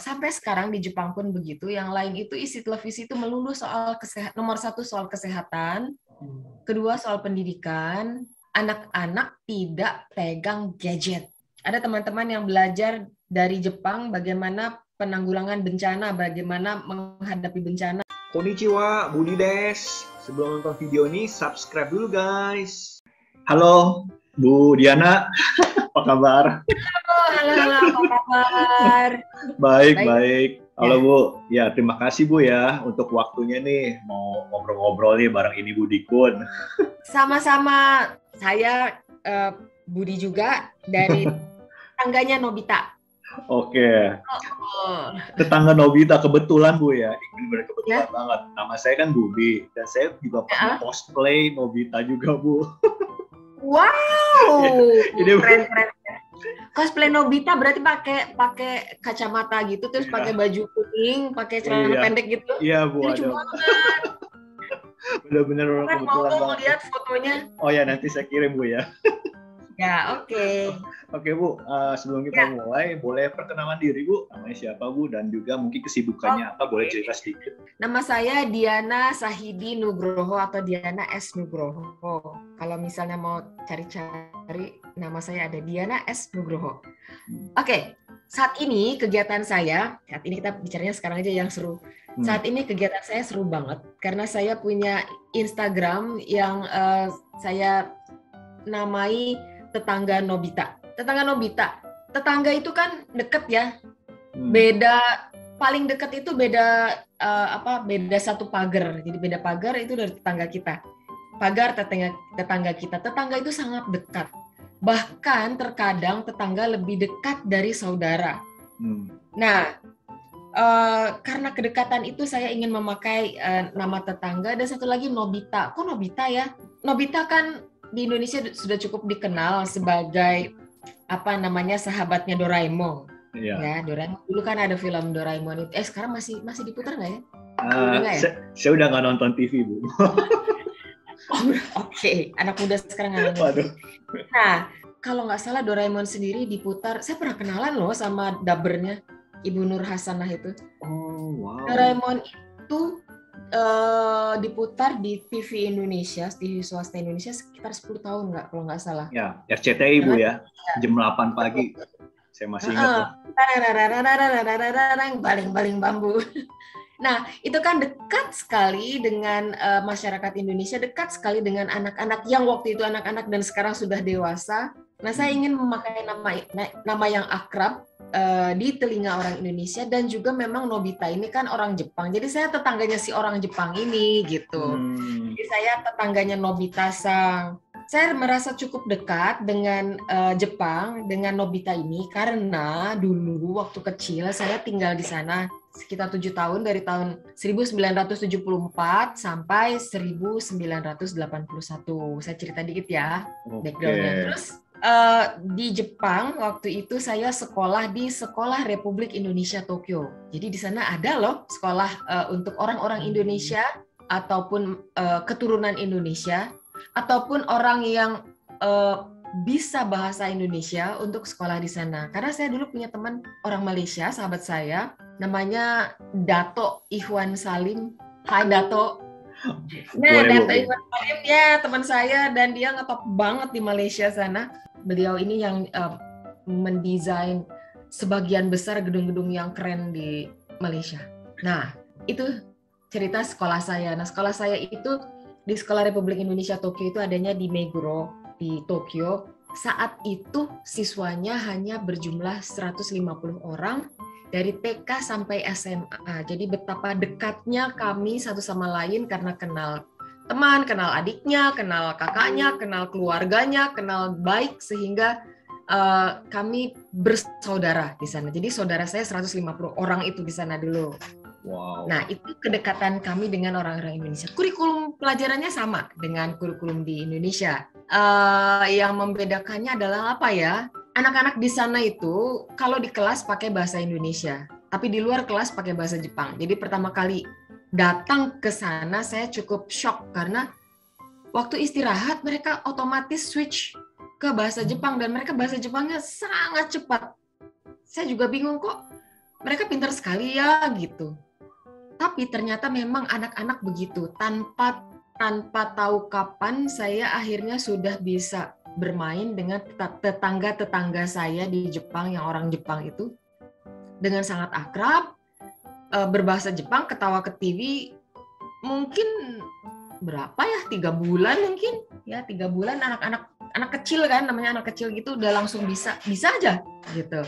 sampai sekarang di Jepang pun begitu. Yang lain itu isi televisi itu melulu soal nomor satu soal kesehatan, kedua soal pendidikan. Anak-anak tidak pegang gadget. Ada teman-teman yang belajar dari Jepang bagaimana penanggulangan bencana, bagaimana menghadapi bencana. Konnichiwa, Budi des. Sebelum nonton video ini, subscribe dulu guys. Halo, Bu Diana. Apa kabar? Halo, apa kabar? Baik. Halo Bu, ya terima kasih Bu ya untuk waktunya nih mau ngobrol-ngobrol nih bareng ini Budi Kun. Sama-sama, saya Budi juga dari tetangganya Nobita. Oke. Tetangga Nobita kebetulan Bu ya, ini kebetulan banget. Nama saya kan Budi dan saya juga pernah cosplay Nobita juga Bu. Wow, keren. Cosplay Nobita berarti pakai kacamata gitu, terus pakai baju kuning, pakai celana pendek gitu. Iya Bu, lucu ada. banget. Bener-bener kebetulan mau banget. lihat fotonya. Oh ya, nanti saya kirim Bu ya. Ya, oke. Oke Bu, sebelum kita mulai, boleh perkenalan diri Bu, namanya siapa Bu, dan juga mungkin kesibukannya apa, boleh cerita sedikit. Nama saya Diana Sahidi Nugroho atau Diana S. Nugroho. Kalau misalnya mau cari-cari, nama saya ada Diana S. Nugroho. Oke, saat ini kegiatan saya, saat ini kita bicaranya sekarang aja yang seru. Saat ini kegiatan saya seru banget, karena saya punya Instagram yang saya namai Tetangga Nobita. Tetangga itu kan deket ya. Beda paling deket itu beda satu pagar. Jadi beda pagar itu dari tetangga kita. Pagar tetangga kita. Tetangga itu sangat dekat. Bahkan terkadang tetangga lebih dekat dari saudara. Nah, karena kedekatan itu saya ingin memakai nama tetangga dan satu lagi Nobita. Kok Nobita ya? Nobita kan di Indonesia sudah cukup dikenal sebagai sahabatnya Doraemon. Ya, Doraemon. Dulu kan ada film Doraemon itu. Sekarang masih diputar nggak ya? Saya udah nggak nonton TV Bu. Oke. Anak muda sekarang nggak nonton. Waduh. Nah, kalau nggak salah Doraemon sendiri diputar. Saya pernah kenalan loh sama dubbernya, Ibu Nur Hasanah itu. Oh wow. Doraemon itu diputar di TV Indonesia, TV swasta Indonesia sekitar 10 tahun kalau nggak salah. Ya, RCTI Bu ya, jam 8 pagi. Saya masih ingat. Baling-baling bambu. Nah, itu kan dekat sekali dengan masyarakat Indonesia, dekat sekali dengan anak-anak yang waktu itu anak-anak dan sekarang sudah dewasa. Nah, saya ingin memakai nama yang akrab di telinga orang Indonesia dan juga memang Nobita ini kan orang Jepang. Jadi saya tetangganya si orang Jepang ini gitu. Jadi saya tetangganya Nobita-san. Saya merasa cukup dekat dengan Jepang, dengan Nobita ini karena dulu waktu kecil saya tinggal di sana sekitar 7 tahun dari tahun 1974 sampai 1981. Saya cerita dikit ya background-nya. Terus di Jepang waktu itu saya sekolah di Sekolah Republik Indonesia Tokyo. Jadi di sana ada loh sekolah untuk orang-orang Indonesia ataupun keturunan Indonesia ataupun orang yang bisa bahasa Indonesia untuk sekolah di sana. Karena saya dulu punya teman orang Malaysia, sahabat saya, namanya Dato Ikhwan Salim. Hai Dato. Nah, Dato Ikhwan Salim ya teman saya dan dia ngetop banget di Malaysia sana. Beliau ini yang mendesain sebagian besar gedung-gedung yang keren di Malaysia. Nah, itu cerita sekolah saya. Nah, sekolah saya itu di Sekolah Republik Indonesia Tokyo itu adanya di Meguro, di Tokyo. Saat itu siswanya hanya berjumlah 150 orang dari TK sampai SMA. Jadi betapa dekatnya kami satu sama lain karena kenal teman, kenal adiknya, kenal kakaknya, kenal keluarganya, kenal baik sehingga kami bersaudara di sana. Jadi saudara saya 150 orang itu di sana dulu. Wow. Nah, itu kedekatan kami dengan orang-orang Indonesia. Kurikulum pelajarannya sama dengan kurikulum di Indonesia. Yang membedakannya adalah apa ya? Anak-anak di sana itu kalau di kelas pakai bahasa Indonesia, tapi di luar kelas pakai bahasa Jepang. Jadi pertama kali datang ke sana saya cukup shock karena waktu istirahat mereka otomatis switch ke bahasa Jepang dan mereka bahasa Jepangnya sangat cepat. Saya juga bingung kok mereka pintar sekali ya gitu. Tapi ternyata memang anak-anak begitu, tanpa tahu kapan saya akhirnya sudah bisa bermain dengan tetangga-tetangga saya di Jepang yang orang Jepang itu dengan sangat akrab, berbahasa Jepang, ketawa ke TV. Mungkin berapa ya, 3 bulan mungkin ya, 3 bulan anak kecil kan, namanya anak kecil gitu udah langsung bisa aja gitu.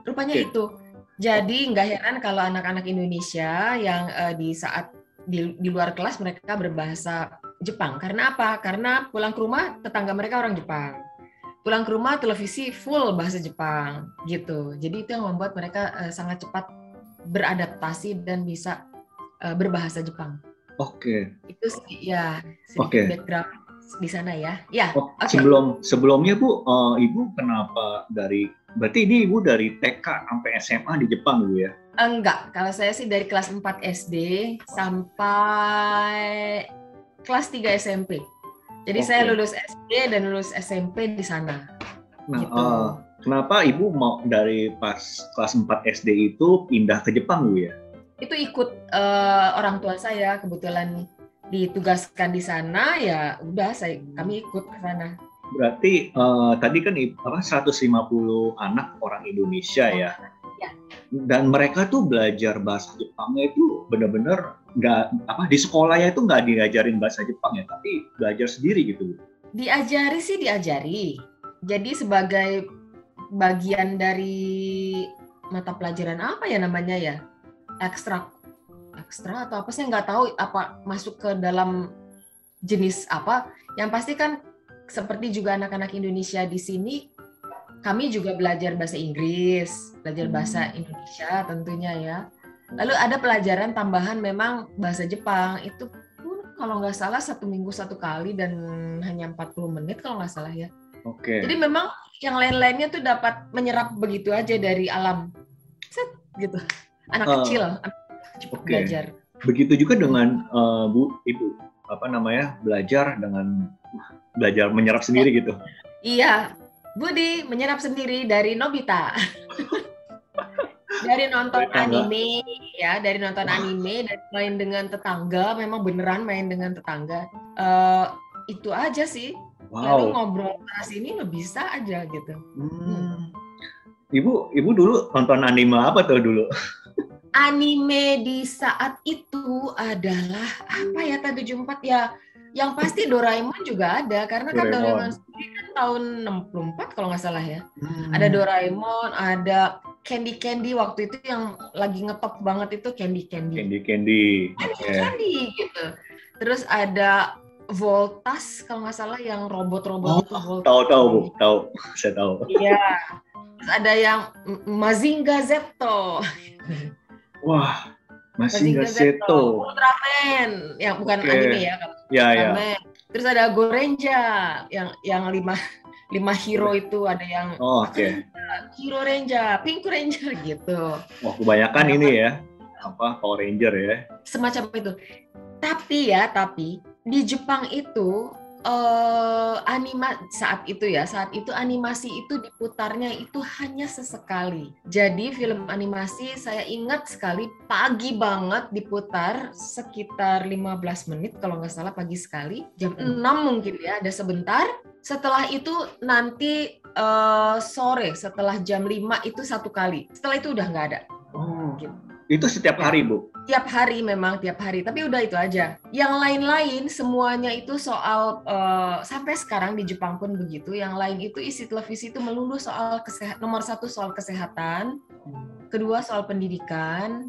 Rupanya itu. Jadi nggak heran kalau anak-anak Indonesia yang di saat di luar kelas mereka berbahasa Jepang. Karena apa? Karena pulang ke rumah tetangga mereka orang Jepang. Pulang ke rumah televisi full bahasa Jepang gitu. Jadi itu yang membuat mereka sangat cepat beradaptasi dan bisa berbahasa Jepang. Oke. Itu sih ya background di sana ya. Ya. Okay. Sebelumnya Bu, Ibu kenapa berarti ini Ibu dari TK sampai SMA di Jepang Bu ya? Enggak, kalau saya sih dari kelas 4 SD sampai kelas 3 SMP. Jadi saya lulus SD dan lulus SMP di sana. Nah, gitu. Kenapa Ibu mau dari pas kelas 4 SD itu pindah ke Jepang Bu ya? Itu ikut orang tua saya, kebetulan ditugaskan di sana, ya udah kami ikut ke sana. Berarti tadi kan 150 anak orang Indonesia ya. Dan mereka tuh belajar bahasa Jepangnya itu benar-benar di sekolahnya itu nggak diajarin bahasa Jepang ya, tapi belajar sendiri gitu. Diajari. Jadi sebagai bagian dari mata pelajaran apa ya namanya ya, ekstra atau apa, saya nggak tahu apa masuk ke dalam jenis apa. Yang pasti kan seperti juga anak-anak Indonesia di sini, kami juga belajar bahasa Inggris, belajar bahasa Indonesia tentunya ya. Lalu ada pelajaran tambahan memang bahasa Jepang, itu pun kalau nggak salah 1 minggu 1 kali dan hanya 40 menit kalau nggak salah ya. Oke. Jadi memang yang lain-lainnya tuh dapat menyerap begitu aja dari alam. Set gitu. Anak kecil belajar. Begitu juga dengan Ibu belajar menyerap sendiri gitu. Iya, Budi menyerap sendiri dari Nobita. Dari nonton anime ya, dari nonton anime dan main dengan tetangga, memang beneran main dengan tetangga. Itu aja sih. Lalu ngobrol ke sini bisa aja gitu. Ibu dulu nonton anime apa tuh dulu? Anime di saat itu adalah apa ya, T74 ya. Yang pasti Doraemon juga ada, karena kan Doraemon sendiri kan tahun 64 kalau nggak salah ya. Ada Doraemon, ada Candy waktu itu yang lagi ngetop banget itu Candy. Candy gitu. Terus ada Voltas kalau nggak salah yang robot-robot itu. Tahu, saya tahu. Iya. Terus ada yang Mazinger Z. Wah, Mazinger Z. Ultraman, yang bukan anime ya. Iya. Terus ada Gorenja, yang 5 hero itu, ada yang Hero Ranger, Pink Ranger gitu. Wah, kebanyakan ini ya, Power Ranger ya. Semacam itu. Tapi di Jepang itu saat itu animasi itu diputarnya itu hanya sesekali. Jadi film animasi saya ingat sekali pagi banget diputar sekitar 15 menit kalau nggak salah, pagi sekali, jam 6 mungkin ya, ada sebentar. Setelah itu nanti sore setelah jam 5 itu 1 kali. Setelah itu udah nggak ada. Gitu. Itu setiap hari, Bu? Tiap hari, tapi udah itu aja. Yang lain-lain semuanya itu soal, sampai sekarang di Jepang pun begitu, yang lain itu isi televisi itu melulu soal nomor 1 soal kesehatan, kedua soal pendidikan,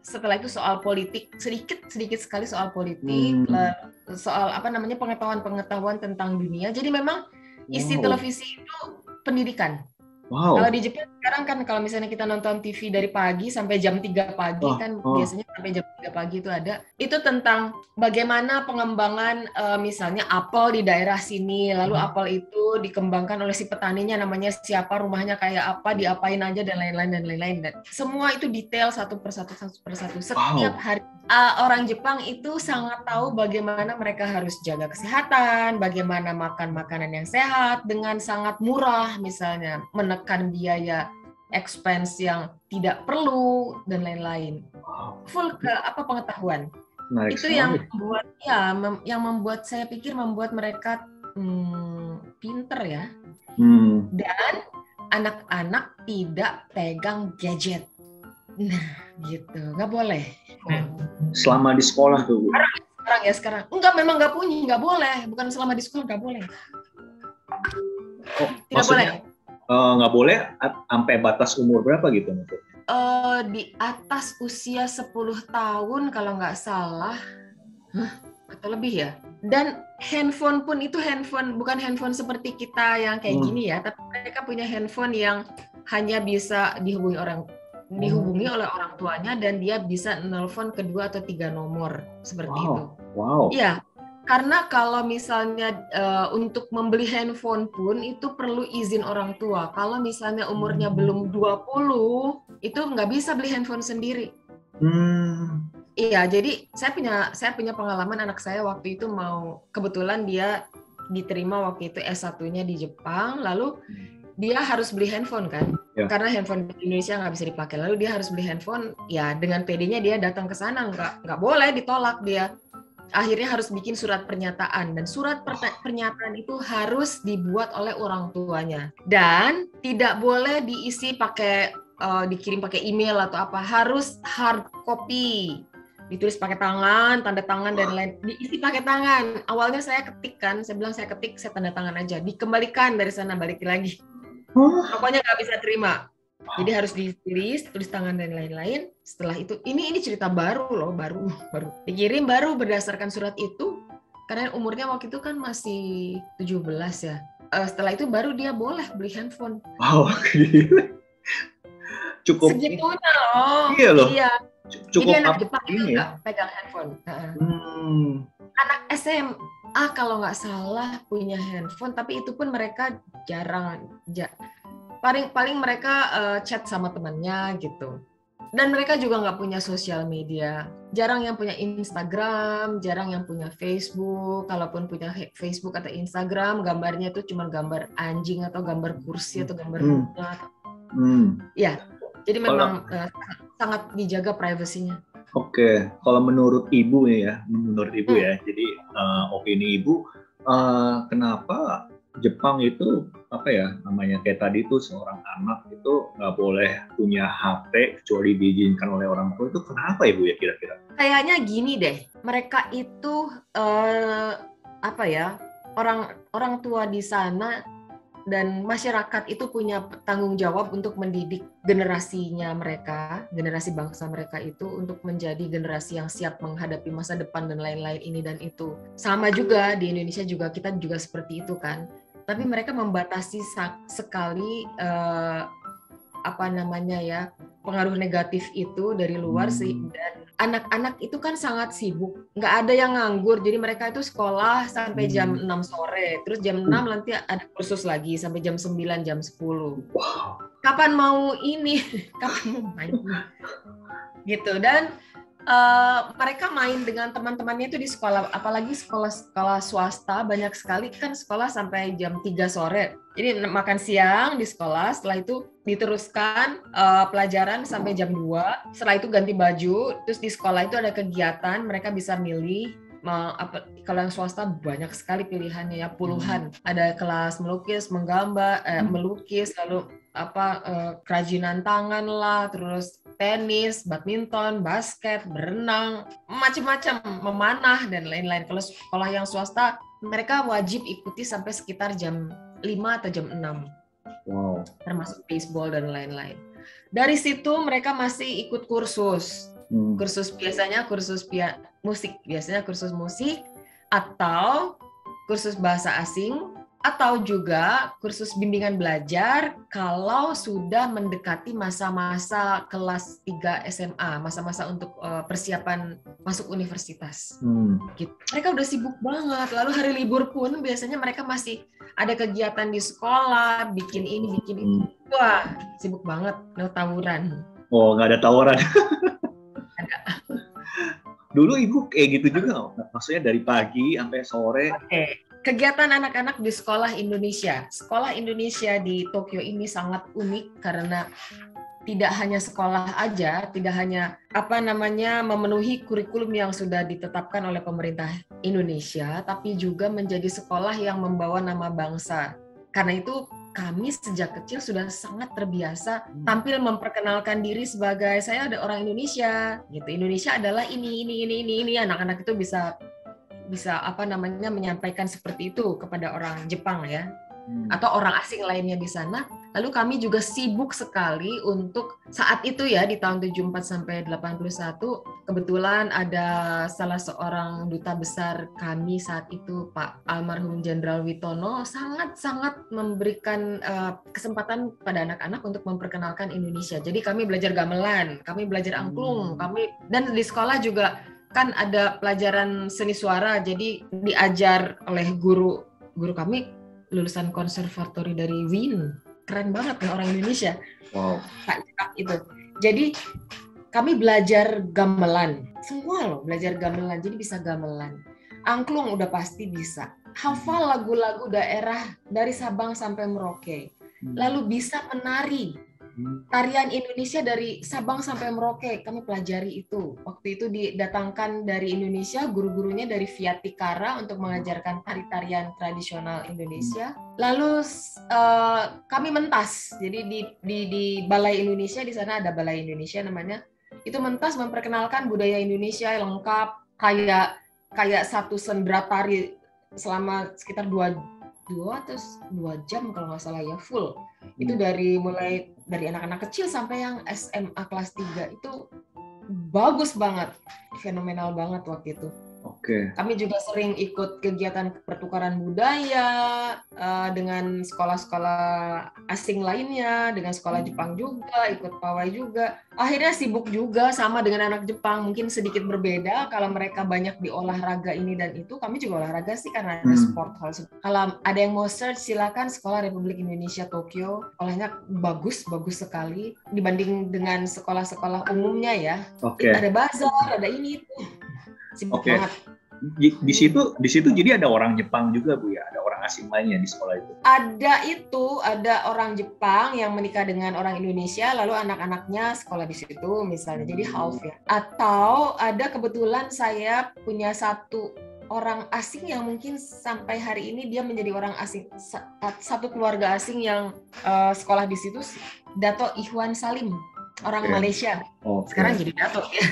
setelah itu soal politik, sedikit sekali soal politik, soal pengetahuan tentang dunia. Jadi memang isi televisi itu pendidikan. Kalau di Jepang sekarang kan kalau misalnya kita nonton TV dari pagi sampai jam 3 pagi biasanya sampai jam 3 pagi itu ada. Itu tentang bagaimana pengembangan misalnya apel di daerah sini, lalu apel itu dikembangkan oleh si petaninya namanya siapa, rumahnya kayak apa, diapain aja dan lain-lain. Dan semua itu detail satu persatu. Setiap hari orang Jepang itu sangat tahu bagaimana mereka harus jaga kesehatan, bagaimana makan makanan yang sehat dengan sangat murah, misalnya menekan biaya expense yang tidak perlu dan lain-lain. Full ke pengetahuan. Menarik Itu sekali. yang membuat yang membuat saya pikir membuat mereka pinter ya. Dan anak-anak tidak pegang gadget. Nah, gitu. Nggak boleh. Selama di sekolah tuh. Sekarang. Enggak, memang nggak boleh. Bukan selama di sekolah nggak boleh. Tidak boleh. Nggak boleh sampai batas umur berapa gitu maksudnya? Di atas usia 10 tahun kalau nggak salah. Atau lebih ya. Dan handphone pun itu bukan handphone seperti kita yang kayak gini ya, tapi mereka punya handphone yang hanya bisa dihubungi oleh orang tuanya, dan dia bisa nelpon kedua atau 3 nomor seperti itu. Wow. Iya, karena kalau misalnya untuk membeli handphone pun itu perlu izin orang tua. Kalau misalnya umurnya belum 20, itu nggak bisa beli handphone sendiri. Iya, jadi saya punya pengalaman. Anak saya waktu itu kebetulan dia diterima waktu itu S1-nya di Jepang, lalu dia harus beli handphone kan, karena handphone di Indonesia nggak bisa dipakai. Lalu dia harus beli handphone, ya dengan PD-nya dia datang ke sana, nggak boleh ditolak dia. Akhirnya harus bikin surat pernyataan, dan surat pernyataan itu harus dibuat oleh orang tuanya, dan tidak boleh diisi dikirim pakai email atau apa, harus hard copy, ditulis pakai tangan, tanda tangan dan lain, diisi pakai tangan. Awalnya saya ketik kan, saya bilang saya ketik, saya tanda tangan aja, dikembalikan dari sana, balik lagi. Pokoknya nggak bisa terima. Jadi harus ditulis, tulis tangan dan lain-lain. Setelah itu, ini cerita baru loh, baru dikirim baru berdasarkan surat itu, karena umurnya waktu itu kan masih 17 ya. Setelah itu baru dia boleh beli handphone. Wow, cukup segitunya loh. Iya loh. Iya. Cukup jadi anak Jepang ini ya, pegang handphone. Anak SMA kalau nggak salah punya handphone, tapi itu pun mereka jarang. Paling mereka chat sama temannya gitu. Dan mereka juga nggak punya sosial media. Jarang yang punya Instagram, jarang yang punya Facebook. Kalaupun punya Facebook atau Instagram, gambarnya itu cuma gambar anjing atau gambar kursi atau gambar bunga. Ya, jadi memang sangat dijaga privasinya. Oke, kalau menurut ibu ya, jadi opini ibu, kenapa Jepang itu kayak tadi tuh seorang anak itu nggak boleh punya HP kecuali diizinkan oleh orang tua, itu kenapa ibu ya kira-kira? Kayaknya gini deh, mereka itu orang tua di sana dan masyarakat itu punya tanggung jawab untuk mendidik generasinya mereka, generasi bangsa mereka itu untuk menjadi generasi yang siap menghadapi masa depan dan lain-lain ini dan itu. Sama juga di Indonesia juga, kita juga seperti itu kan. Tapi mereka membatasi sekali pengaruh negatif itu dari luar sih. Dan anak-anak itu kan sangat sibuk, nggak ada yang nganggur, jadi mereka itu sekolah sampai jam 6 sore, terus jam 6 nanti ada kursus lagi sampai jam 9, jam 10. Kapan mau ini? Kapan mau main? Gitu. Dan mereka main dengan teman-temannya itu di sekolah, apalagi sekolah swasta, banyak sekali kan sekolah sampai jam 3 sore. Jadi makan siang di sekolah, setelah itu diteruskan pelajaran sampai jam 2. Setelah itu ganti baju, terus di sekolah itu ada kegiatan, mereka bisa milih. Kalau yang swasta banyak sekali pilihannya ya, puluhan. Ada kelas melukis, menggambar, melukis, lalu kerajinan tangan lah, terus tenis, badminton, basket, berenang, macam-macam, memanah dan lain-lain. Kalau sekolah yang swasta, mereka wajib ikuti sampai sekitar jam 5 atau jam 6. Wow. Termasuk baseball dan lain-lain. Dari situ mereka masih ikut kursus. Kursus biasanya kursus musik atau kursus bahasa asing, atau juga kursus bimbingan belajar kalau sudah mendekati masa-masa kelas 3 SMA, masa-masa untuk persiapan masuk universitas. Gitu. Mereka udah sibuk banget, lalu hari libur pun biasanya mereka masih ada kegiatan di sekolah, bikin ini, bikin itu. Wah, sibuk banget, no tawuran. Oh, nggak ada tawuran. Dulu ibu kayak gitu juga, maksudnya dari pagi sampai sore. Kegiatan anak-anak di sekolah Indonesia. Sekolah Indonesia di Tokyo ini sangat unik karena tidak hanya sekolah aja, tidak hanya memenuhi kurikulum yang sudah ditetapkan oleh pemerintah Indonesia, tapi juga menjadi sekolah yang membawa nama bangsa. Karena itu kami sejak kecil sudah sangat terbiasa tampil memperkenalkan diri sebagai saya ada orang Indonesia, gitu. Indonesia adalah ini. Anak-anak itu bisa menyampaikan seperti itu kepada orang Jepang ya, atau orang asing lainnya di sana. Lalu kami juga sibuk sekali untuk saat itu ya, di tahun 74 sampai 81, kebetulan ada salah seorang duta besar kami saat itu, Pak almarhum Jenderal Witono, sangat-sangat memberikan kesempatan pada anak-anak untuk memperkenalkan Indonesia. Jadi kami belajar gamelan, kami belajar angklung, dan di sekolah juga kan ada pelajaran seni suara, jadi diajar oleh guru kami lulusan konservatori dari Wien. Keren banget nih orang Indonesia. Wow. Pak Jekak itu. Jadi kami belajar gamelan. Semua loh belajar gamelan, jadi bisa gamelan. Angklung udah pasti bisa. Hafal lagu-lagu daerah dari Sabang sampai Merauke. Lalu bisa menari. Tarian Indonesia dari Sabang sampai Merauke, kami pelajari itu. Waktu itu didatangkan dari Indonesia, guru-gurunya dari Viatikara untuk mengajarkan tari-tarian tradisional Indonesia. Lalu kami mentas, jadi di Balai Indonesia, di sana ada Balai Indonesia namanya. Itu mentas memperkenalkan budaya Indonesia lengkap, kayak satu sendera tari selama sekitar 2 jam kalau nggak salah ya, full. Itu mulai dari anak-anak kecil sampai yang SMA kelas 3 itu bagus banget, fenomenal banget waktu itu. Oke. Kami juga sering ikut kegiatan pertukaran budaya dengan sekolah-sekolah asing lainnya, dengan sekolah Jepang juga, ikut pawai juga. Akhirnya sibuk juga sama dengan anak Jepang, mungkin sedikit berbeda. Kalau mereka banyak di olahraga ini dan itu, kami juga olahraga sih karena ada sport hall. Kalau ada yang mau search, silakan Sekolah Republik Indonesia Tokyo. Sekolahnya bagus sekali dibanding dengan sekolah-sekolah umumnya ya. Oke. Ada bazar, ada ini itu. Sibuk banget. Di situ jadi ada orang Jepang juga Bu ya, ada orang asing lainnya di sekolah itu. Ada orang Jepang yang menikah dengan orang Indonesia, lalu anak-anaknya sekolah di situ misalnya, jadi half ya. Atau ada kebetulan saya punya satu orang asing yang mungkin sampai hari ini dia menjadi orang asing, satu keluarga asing yang sekolah di situ, Dato Ihwan Salim, orang Malaysia. Sekarang jadi Dato ya.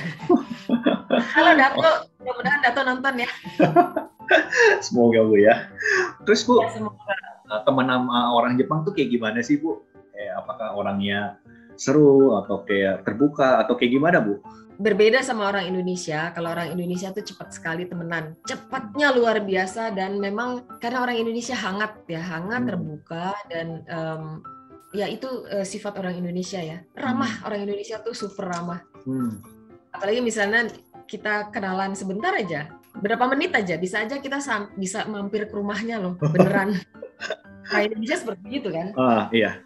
Halo Dato, mudah-mudahan Dato nonton ya. Semoga Bu ya. Terus Bu, ya, teman sama orang Jepang tuh kayak gimana sih Bu? Apakah orangnya seru atau kayak terbuka atau kayak gimana Bu? Berbeda sama orang Indonesia. Kalau orang Indonesia tuh cepat sekali temenan, cepatnya luar biasa, dan memang karena orang Indonesia hangat, terbuka, dan ya itu sifat orang Indonesia ya. Ramah, orang Indonesia tuh super ramah. Apalagi misalnya kita kenalan sebentar aja, berapa menit aja, bisa aja kita bisa mampir ke rumahnya loh, beneran. Nah, Indonesia seperti itu kan? Iya.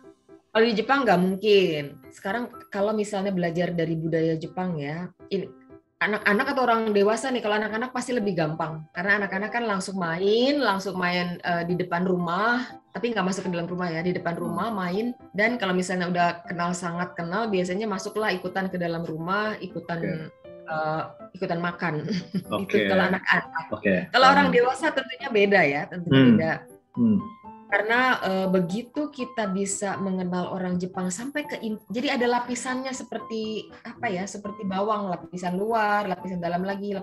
Kalau di Jepang nggak mungkin. Sekarang kalau misalnya belajar dari budaya Jepang ya, ini anak-anak atau orang dewasa nih, kalau anak-anak pasti lebih gampang. Karena anak-anak kan langsung main di depan rumah, tapi nggak masuk ke dalam rumah ya, di depan rumah main. Dan kalau misalnya udah sangat kenal, biasanya masuklah ikutan ke dalam rumah, ikutan makan. Itu kalau anak-anak. Kalau orang dewasa tentunya beda ya, beda. Karena begitu kita bisa mengenal orang Jepang sampai jadi ada lapisannya seperti seperti bawang, lapisan luar, lapisan dalam lagi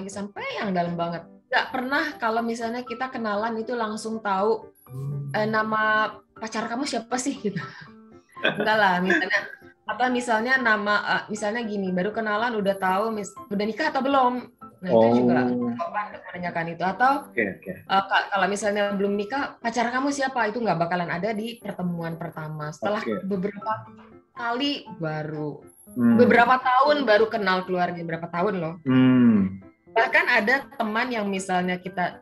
sampai yang dalam banget. Nggak pernah kalau misalnya kita kenalan itu langsung tahu nama pacar kamu siapa sih gitu. Enggak lah, misalnya nama misalnya gini, baru kenalan udah tahu udah nikah atau belum. Nah, itu juga menanyakan itu. Atau kalau misalnya belum nikah, pacar kamu siapa? Itu nggak bakalan ada di pertemuan pertama. Setelah beberapa kali baru, beberapa tahun baru kenal keluarga, berapa tahun loh. Bahkan ada teman yang misalnya kita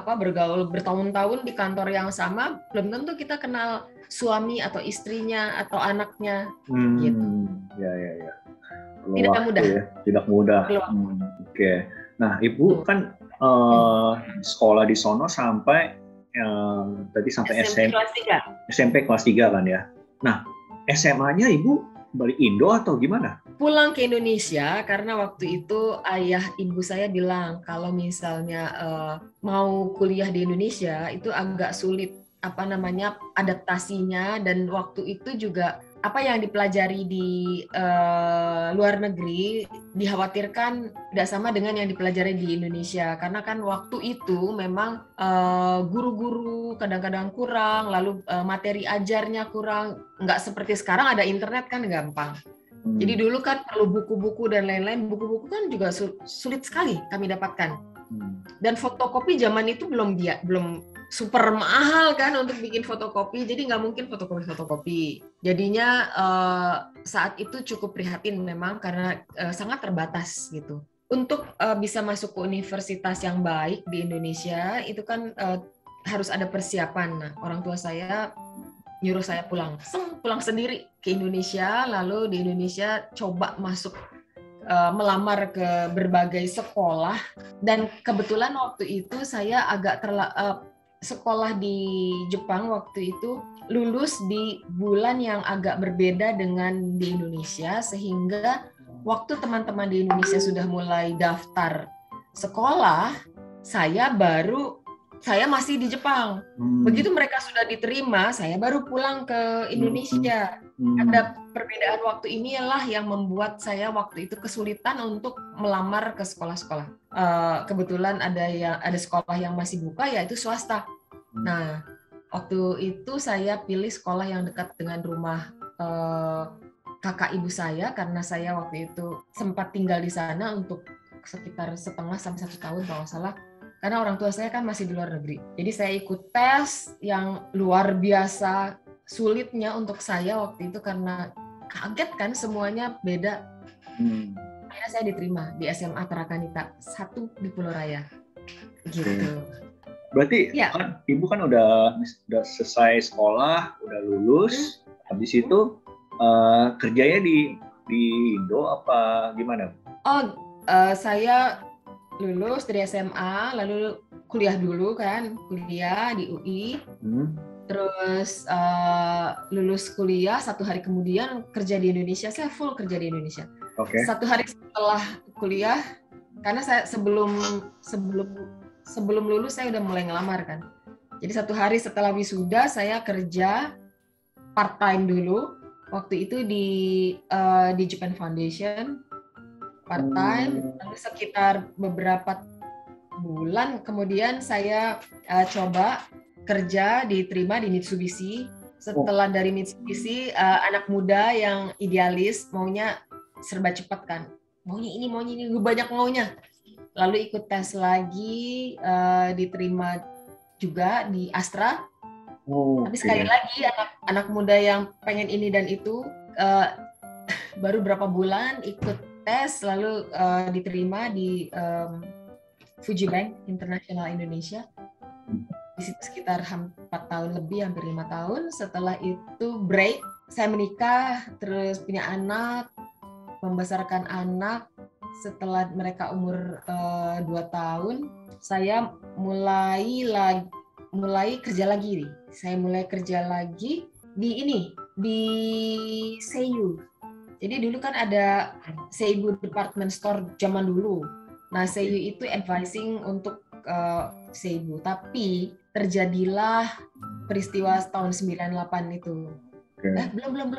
bergaul bertahun-tahun di kantor yang sama, belum tentu kita kenal suami atau istrinya atau anaknya. Gitu. Ya. Tidak mudah. Ya. Tidak mudah. Oke. Nah, Ibu kan sekolah di sono sampai tadi sampai SMP kelas 3. SMP kelas 3 kan ya. Nah, SMA-nya Ibu balik Indo atau gimana? Pulang ke Indonesia karena waktu itu ayah ibu saya bilang kalau misalnya mau kuliah di Indonesia itu agak sulit adaptasinya, dan waktu itu juga apa yang dipelajari di luar negeri dikhawatirkan tidak sama dengan yang dipelajari di Indonesia, karena kan waktu itu memang guru-guru kadang-kadang kurang, lalu materi ajarnya kurang, nggak seperti sekarang ada internet kan gampang. Jadi dulu kan perlu buku-buku dan lain-lain, buku-buku kan juga sulit sekali kami dapatkan. Dan fotokopi zaman itu belum super mahal kan untuk bikin fotokopi, jadi nggak mungkin fotokopi. Jadinya saat itu cukup prihatin memang karena sangat terbatas gitu. Untuk bisa masuk ke universitas yang baik di Indonesia itu kan harus ada persiapan. Nah, orang tua saya nyuruh saya pulang sendiri ke Indonesia, lalu di Indonesia coba masuk melamar ke berbagai sekolah, dan kebetulan waktu itu saya agak sekolah di Jepang waktu itu lulus di bulan yang agak berbeda dengan di Indonesia, sehingga waktu teman-teman di Indonesia sudah mulai daftar sekolah, saya masih di Jepang. Begitu mereka sudah diterima, saya baru pulang ke Indonesia. Ada perbedaan waktu inilah yang membuat saya waktu itu kesulitan untuk melamar ke sekolah-sekolah. Kebetulan ada sekolah yang masih buka, yaitu swasta. Nah, waktu itu saya pilih sekolah yang dekat dengan rumah kakak ibu saya, karena saya waktu itu sempat tinggal di sana untuk sekitar 1,5 sampai 1 tahun kalau nggak salah. Karena orang tua saya kan masih di luar negeri. Jadi saya ikut tes yang luar biasa sulitnya untuk saya waktu itu karena kaget kan, semuanya beda. Akhirnya saya diterima di SMA Tarakanita 1 di Pulau Raya. Gitu. Berarti ya. Kan, Ibu kan udah selesai sekolah, udah lulus. Habis itu kerjanya di Indo apa gimana? Saya lulus dari SMA, lalu kuliah dulu kan, kuliah di UI, terus lulus kuliah 1 hari kemudian kerja di Indonesia. Saya full kerja di Indonesia. 1 hari setelah kuliah, karena saya sebelum lulus saya udah mulai ngelamar kan. Jadi 1 hari setelah wisuda saya kerja part time dulu. Waktu itu di Japan Foundation. Part-time, lalu sekitar beberapa bulan kemudian saya coba kerja diterima di Mitsubishi. Setelah dari Mitsubishi, anak muda yang idealis, maunya serba cepat kan, maunya ini, banyak maunya. Lalu ikut tes lagi, diterima juga di Astra. Tapi sekali lagi anak muda yang pengen ini dan itu, baru berapa bulan ikut tes, lalu diterima di Fuji Bank International Indonesia. Di situ sekitar 4 tahun lebih, hampir 5 tahun. Setelah itu break, saya menikah, terus punya anak, membesarkan anak. Setelah mereka umur 2 tahun, saya mulai kerja lagi. Saya mulai kerja lagi di Seiyu. Jadi dulu kan ada Seibu Department Store zaman dulu. Nah, Seiyu itu advising untuk Seibu. Tapi terjadilah peristiwa tahun 98 itu. Belum.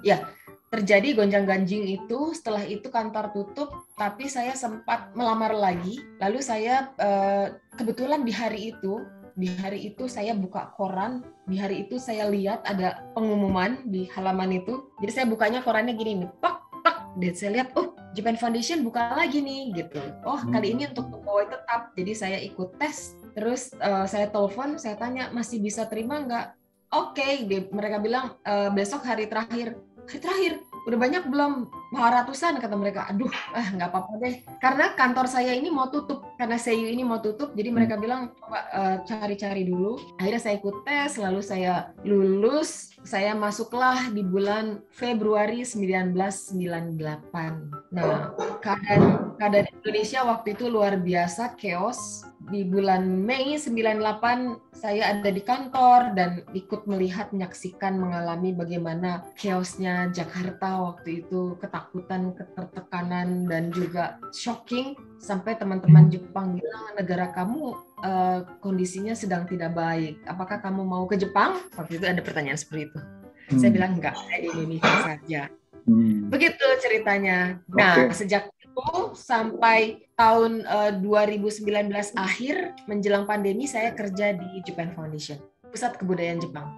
Ya, terjadi gonjang-ganjing itu. Setelah itu kantor tutup, tapi saya sempat melamar lagi. Lalu saya kebetulan di hari itu saya buka koran, di hari itu saya lihat ada pengumuman di halaman itu. Jadi saya bukanya korannya gini nih, pak. Dan saya lihat, Japan Foundation buka lagi nih, gitu. Kali ini untuk pegawai tetap. Jadi saya ikut tes, terus saya telepon, saya tanya, masih bisa terima nggak? Oke, mereka bilang besok hari terakhir. Hari terakhir? udah banyak belum? Ratusan kata mereka. Aduh, nggak apa-apa deh. Karena kantor saya ini mau tutup, karena Seiyu ini mau tutup, jadi mereka bilang coba cari-cari dulu. Akhirnya saya ikut tes, lalu saya lulus, saya masuklah di bulan Februari 1998. Nah, keadaan Indonesia waktu itu luar biasa, chaos. Di bulan Mei 98 saya ada di kantor dan ikut melihat, menyaksikan, mengalami bagaimana chaosnya Jakarta waktu itu, ketakutan, ketertekanan, dan juga shocking sampai teman-teman Jepang bilang negara kamu kondisinya sedang tidak baik. Apakah kamu mau ke Jepang? Waktu itu ada pertanyaan seperti itu. Saya bilang enggak, saya di Indonesia saja. Begitu ceritanya. Nah, sejak itu sampai tahun 2019 akhir menjelang pandemi saya kerja di Japan Foundation, Pusat Kebudayaan Jepang.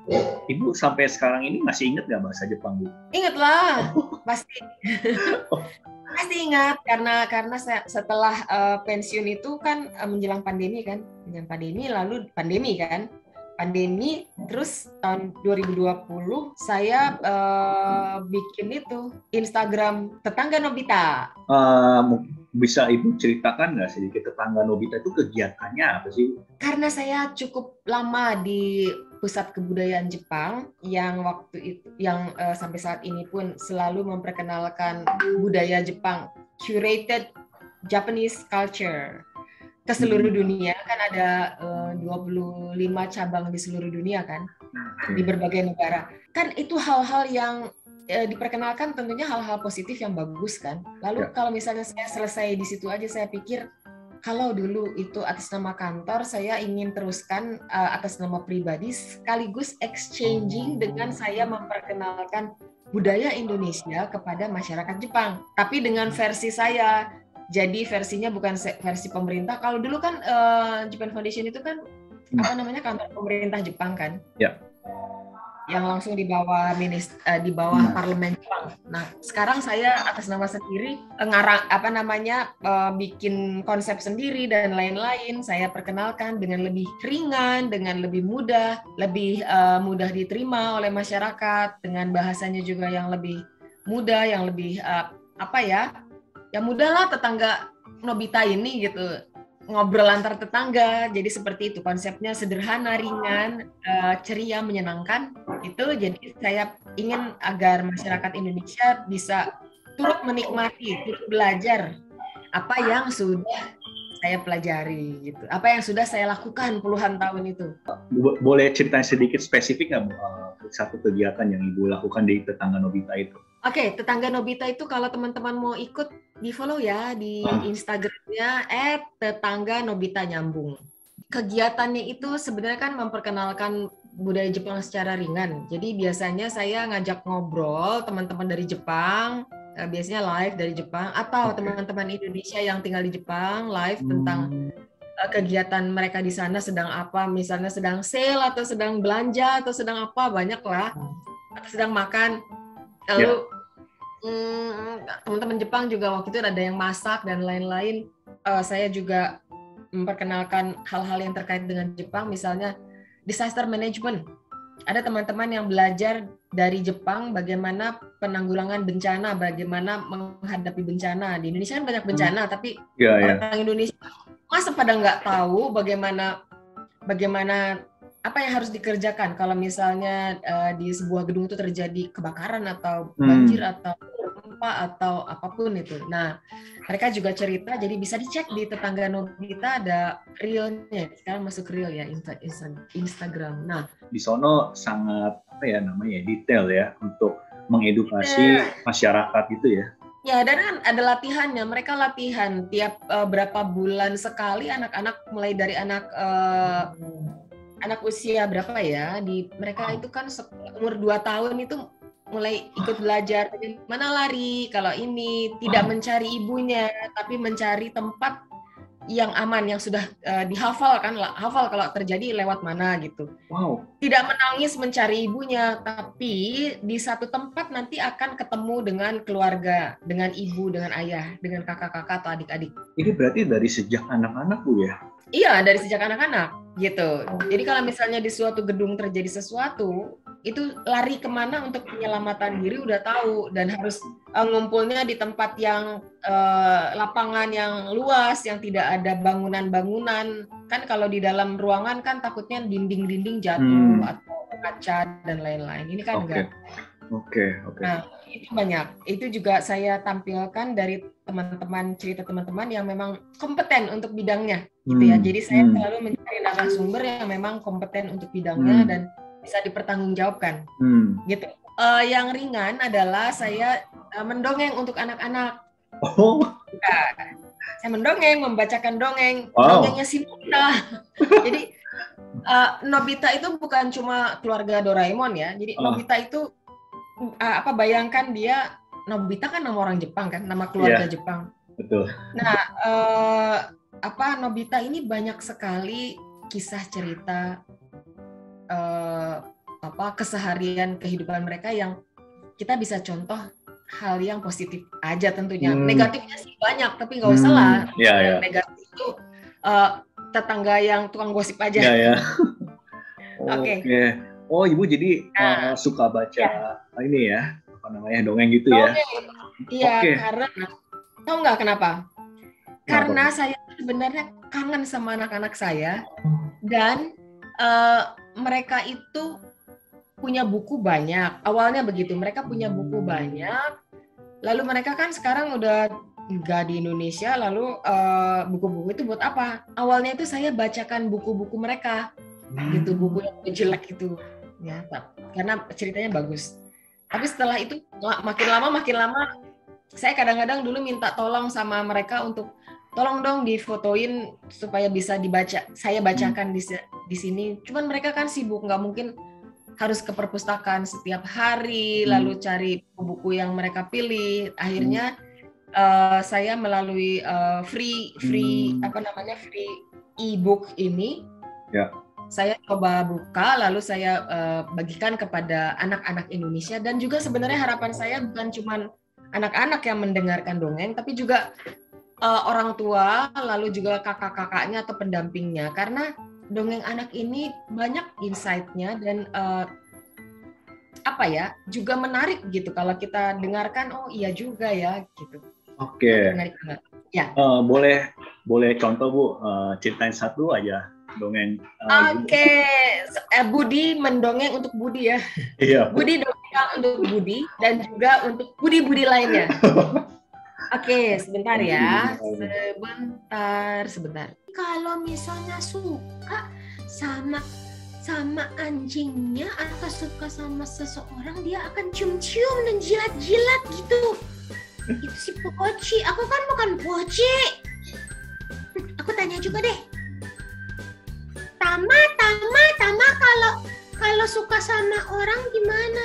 Ibu sampai sekarang ini masih ingat nggak bahasa Jepang, Bu? Ingat lah, pasti. Pasti ingat karena saya, setelah pensiun itu kan menjelang pandemi kan, lalu pandemi kan. Pandemi, terus tahun 2020 saya bikin itu Instagram Tetangga Nobita. Bisa Ibu ceritakan nggak sedikit Tetangga Nobita itu kegiatannya apa sih? Karena saya cukup lama di Pusat Kebudayaan Jepang yang waktu itu, yang sampai saat ini pun selalu memperkenalkan budaya Jepang, curated Japanese culture ke seluruh dunia, kan ada 25 cabang di seluruh dunia kan, di berbagai negara. Kan itu hal-hal yang diperkenalkan, tentunya hal-hal positif yang bagus kan. Lalu kalau misalnya saya selesai di situ aja, saya pikir kalau dulu itu atas nama kantor, saya ingin teruskan atas nama pribadi, sekaligus exchanging dengan saya memperkenalkan budaya Indonesia kepada masyarakat Jepang. Tapi dengan versi saya. Jadi versinya bukan versi pemerintah. Kalau dulu kan Japan Foundation itu kan kantor pemerintah Jepang kan? Ya. Yang langsung di bawah parlemen Jepang. Nah, sekarang saya atas nama sendiri bikin konsep sendiri dan lain-lain. Saya perkenalkan dengan lebih ringan, dengan lebih mudah diterima oleh masyarakat, dengan bahasanya juga yang lebih mudah, yang lebih ya mudahlah tetangga Nobita ini gitu, ngobrol antar tetangga. Jadi seperti itu konsepnya, sederhana, ringan, ceria, menyenangkan. Itu jadi saya ingin agar masyarakat Indonesia bisa turut menikmati, turut belajar apa yang sudah saya pelajari gitu, apa yang sudah saya lakukan puluhan tahun itu. Boleh ceritain sedikit spesifik nggak, Bu, satu kegiatan yang Ibu lakukan di Tetangga Nobita itu? Oke, Tetangga Nobita itu kalau teman-teman mau ikut, di-follow ya di Instagramnya @tetangga_nobita_nyambung. Kegiatannya itu sebenarnya kan memperkenalkan budaya Jepang secara ringan. Jadi biasanya saya ngajak ngobrol teman-teman dari Jepang, biasanya live dari Jepang, atau teman-teman Indonesia yang tinggal di Jepang live tentang kegiatan mereka di sana sedang apa, misalnya sedang sale atau sedang belanja atau sedang apa, banyak lah, atau sedang makan. Lalu teman-teman Jepang juga waktu itu ada yang masak dan lain-lain. Saya juga memperkenalkan hal-hal yang terkait dengan Jepang, misalnya disaster management. Ada teman-teman yang belajar dari Jepang bagaimana penanggulangan bencana, bagaimana menghadapi bencana. Di Indonesia kan banyak bencana, tapi orang Indonesia masa pada nggak tahu bagaimana apa yang harus dikerjakan kalau misalnya di sebuah gedung itu terjadi kebakaran atau banjir atau gempa atau apapun itu. Nah, mereka juga cerita, jadi bisa dicek di Tetangga Nobita, ada reelnya. Sekarang masuk reel ya Instagram. Nah, di sono sangat detail ya untuk mengedukasi masyarakat itu ya. Ya, dan kan ada latihannya. Mereka latihan tiap berapa bulan sekali, anak-anak mulai dari anak usia berapa ya, mereka itu kan umur 2 tahun itu mulai ikut belajar bagaimana lari, kalau ini tidak mencari ibunya tapi mencari tempat yang aman, yang sudah dihafal kan, hafal kalau terjadi lewat mana gitu. Wow. Tidak menangis mencari ibunya, tapi di satu tempat nanti akan ketemu dengan keluarga, dengan ibu, dengan ayah, dengan kakak-kakak atau adik-adik. Ini berarti dari sejak anak-anak, Bu ya? Iya, dari sejak anak-anak gitu. Jadi kalau misalnya di suatu gedung terjadi sesuatu, itu lari kemana untuk penyelamatan diri udah tahu, dan harus ngumpulnya di tempat yang lapangan yang luas, yang tidak ada bangunan-bangunan. Kan kalau di dalam ruangan kan takutnya dinding-dinding jatuh atau kaca dan lain-lain. Ini kan enggak. Oke. Nah, itu banyak. Itu juga saya tampilkan dari teman-teman, cerita teman-teman yang memang kompeten untuk bidangnya, gitu ya. Jadi saya selalu mencari narasumber yang memang kompeten untuk bidangnya dan bisa dipertanggungjawabkan, gitu. Yang ringan adalah saya mendongeng untuk anak-anak. Oh. Nah, saya mendongeng, membacakan dongeng, dongengnya si Nobita. Jadi Nobita itu bukan cuma keluarga Doraemon ya. Jadi Nobita itu bayangkan dia, Nobita kan nama orang Jepang kan, nama keluarga Jepang. Betul. Nah, Nobita ini banyak sekali kisah cerita keseharian kehidupan mereka yang kita bisa contoh hal yang positif aja tentunya. Negatifnya sih banyak, tapi nggak usah lah. Negatif itu tetangga yang tukang gosip aja. Oke. Oh, Ibu jadi suka baca ini ya, apa namanya, dongeng gitu ya? Iya, karena tahu nggak kenapa? Karena saya sebenarnya kangen sama anak-anak saya, dan mereka itu punya buku banyak. Awalnya begitu, mereka punya buku banyak. Lalu mereka kan sekarang udah nggak di Indonesia, lalu buku-buku itu buat apa? Awalnya itu saya bacakan buku-buku mereka, gitu, buku yang jelek itu, ya, karena ceritanya bagus. Tapi setelah itu makin lama, saya kadang-kadang dulu minta tolong sama mereka untuk tolong dong difotoin supaya bisa dibaca. Saya bacakan di sini. Cuman mereka kan sibuk, nggak mungkin harus ke perpustakaan setiap hari, lalu cari buku yang mereka pilih. Akhirnya saya melalui free e-book ini, saya coba buka, lalu saya bagikan kepada anak-anak Indonesia, dan juga sebenarnya harapan saya bukan cuma anak-anak yang mendengarkan dongeng, tapi juga orang tua, lalu juga kakak-kakaknya atau pendampingnya, karena dongeng anak ini banyak insight-nya dan juga menarik gitu kalau kita dengarkan. Oh iya juga ya gitu. Oke. Menarik banget. Ya. Boleh contoh Bu, ceritain satu aja dongeng. Oke. Budi mendongeng untuk Budi ya. Iya. Budi dongeng untuk Budi dan juga untuk Budi-Budi lainnya. Oke, sebentar ya. Sebentar. Kalau misalnya suka sama anjingnya atau suka sama seseorang, dia akan cium-cium dan jilat-jilat gitu. Itu si Poci. Aku kan bukan Poci. Aku tanya juga deh. Tama kalau suka sama orang gimana?